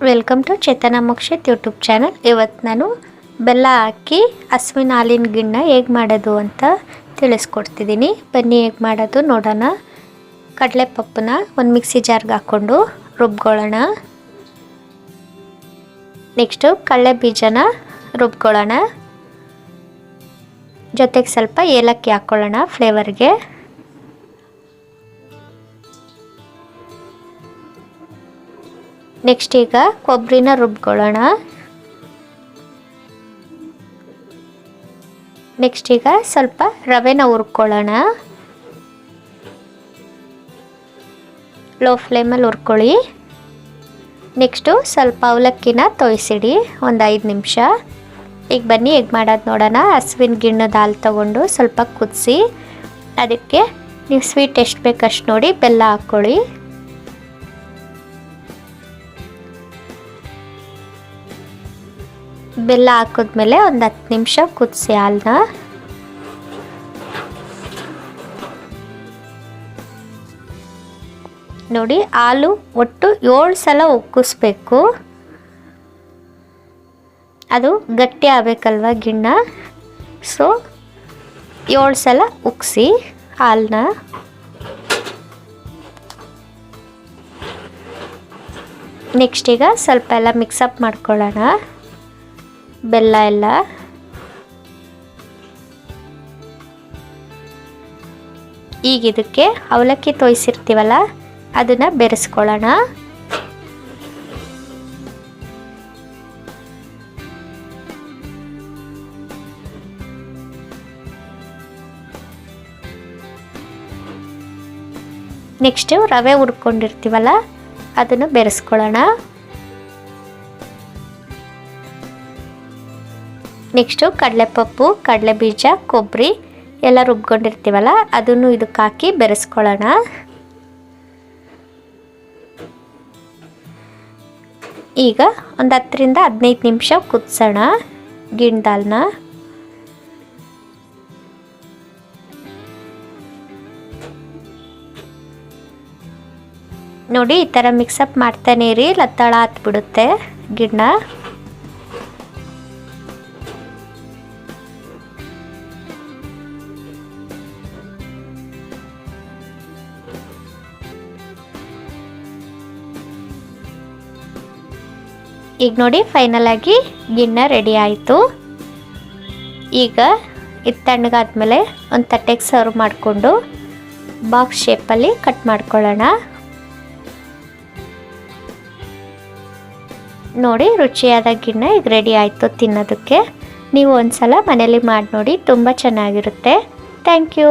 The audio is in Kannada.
Welcome to Chetana Mokshith YouTube channel. ಇವತ್ತು ನಾನು ಬೆಲ್ಲ ಹಾಕಿ ಹಸುವಿನ ಹಾಲಿನ ಗಿಣ್ಣ ಹೇಗೆ ಮಾಡೋದು ಅಂತ ತಿಳಿಸ್ಕೊಡ್ತಿದ್ದೀನಿ. ಬನ್ನಿ ಹೇಗೆ ಮಾಡೋದು ನೋಡೋಣ. ಕಡಲೆಪಪ್ಪನ ಒಂದು ಮಿಕ್ಸಿ ಜಾರ್ಗೆ ಹಾಕ್ಕೊಂಡು ರುಬ್ಕೊಳ್ಳೋಣ. ನೆಕ್ಸ್ಟು ಕಡಲೆ ಬೀಜನ ರುಬ್ಕೊಳ್ಳೋಣ. ಜೊತೆಗೆ ಸ್ವಲ್ಪ ಏಲಕ್ಕಿ ಹಾಕ್ಕೊಳ್ಳೋಣ ಫ್ಲೇವರ್ಗೆ. ನೆಕ್ಸ್ಟ್ ಈಗ ಕೊಬ್ಬರಿನ ರುಬ್ಕೊಳ್ಳೋಣ. ನೆಕ್ಸ್ಟ್ ಈಗ ಸ್ವಲ್ಪ ರವೆನ ಹುರ್ಕೊಳ್ಳೋಣ. ಲೋ ಫ್ಲೇಮಲ್ಲಿ ಹುರ್ಕೊಳ್ಳಿ. ನೆಕ್ಸ್ಟು ಸ್ವಲ್ಪ ಅವಲಕ್ಕಿನ ತೋಯಿಸಿಡಿ ಒಂದು 5 ನಿಮಿಷ. ಈಗ ಬನ್ನಿ ಹೇಗೆ ಮಾಡೋದು ನೋಡೋಣ. ಹಸುವಿನ ಗಿಣ್ಣದ ಹಾಲು ತೊಗೊಂಡು ಸ್ವಲ್ಪ ಕುದಿಸಿ ಅದಕ್ಕೆ ನೀವು ಸ್ವೀಟ್ ಎಷ್ಟು ಬೇಕಷ್ಟು ನೋಡಿ ಬೆಲ್ಲ ಹಾಕ್ಕೊಳ್ಳಿ. ಬೆಲ್ಲ ಹಾಕಿದ್ಮೇಲೆ ಒಂದು 10 ನಿಮಿಷ ಕುದಿಸಿ ಹಾಲನ್ನ. ನೋಡಿ ಹಾಲು ಒಟ್ಟು 7 ಸಲ ಉಕ್ಕಿಸ್ಬೇಕು. ಅದು ಗಟ್ಟಿ ಆಗಬೇಕಲ್ವ ಗಿಣ್ಣ. ಸೊ 7 ಸಲ ಉಕ್ಕಿಸಿ ಹಾಲನ್ನ. ನೆಕ್ಸ್ಟ್ ಈಗ ಸ್ವಲ್ಪ ಎಲ್ಲ ಮಿಕ್ಸಪ್ ಮಾಡ್ಕೊಳ್ಳೋಣ ಬೆಲ್ಲ ಎಲ್ಲ. ಈಗ ಇದಕ್ಕೆ ಅವಲಕ್ಕಿ ತೋಯಿಸಿರ್ತೀವಲ್ಲ ಅದನ್ನು ಬೆರೆಸ್ಕೊಳ್ಳೋಣ. ನೆಕ್ಸ್ಟು ರವೆ ಹುರ್ಕೊಂಡಿರ್ತೀವಲ್ಲ ಅದನ್ನು ಬೆರೆಸ್ಕೊಳ್ಳೋಣ. ನೆಕ್ಸ್ಟು ಕಡಲೆಪಪ್ಪು, ಕಡಲೆ ಬೀಜ, ಕೊಬ್ಬರಿ ಎಲ್ಲ ರುಬ್ಕೊಂಡಿರ್ತೀವಲ್ಲ ಅದನ್ನು ಇದಕ್ಕೆ ಹಾಕಿ ಬೆರೆಸ್ಕೊಳ್ಳೋಣ. ಈಗ ಒಂದು 10 ರಿಂದ 15 ನಿಮಿಷ ಕುದಿಸೋಣ ಗಿಣ್ಣದಾಲನ್ನ. ನೋಡಿ ಈ ಥರ ಮಿಕ್ಸಪ್ ಮಾಡ್ತಾನೆ ಇರಿ, ಲತ್ತಳ ಹತ್ಬಿಡುತ್ತೆ ಗಿಣ್ಣ. ಈಗ ನೋಡಿ ಫೈನಲ್ ಆಗಿ ಗಿಣ್ಣ ರೆಡಿ ಆಯಿತು. ಈಗ ಇದು ತಣ್ಣಗಾದ್ಮೇಲೆ ಒಂದು ತಟ್ಟೆಗೆ ಸರ್ವ್ ಮಾಡಿಕೊಂಡು ಬಾಕ್ಸ್ ಶೇಪಲ್ಲಿ ಕಟ್ ಮಾಡ್ಕೊಳ್ಳೋಣ. ನೋಡಿ ರುಚಿಯಾದ ಗಿಣ್ಣ ಈಗ ರೆಡಿ ಆಯಿತು ತಿನ್ನೋದಕ್ಕೆ. ನೀವು ಒಂದ್ಸಲ ಮನೇಲಿ ಮಾಡಿ ನೋಡಿ, ತುಂಬ ಚೆನ್ನಾಗಿರುತ್ತೆ. Thank you.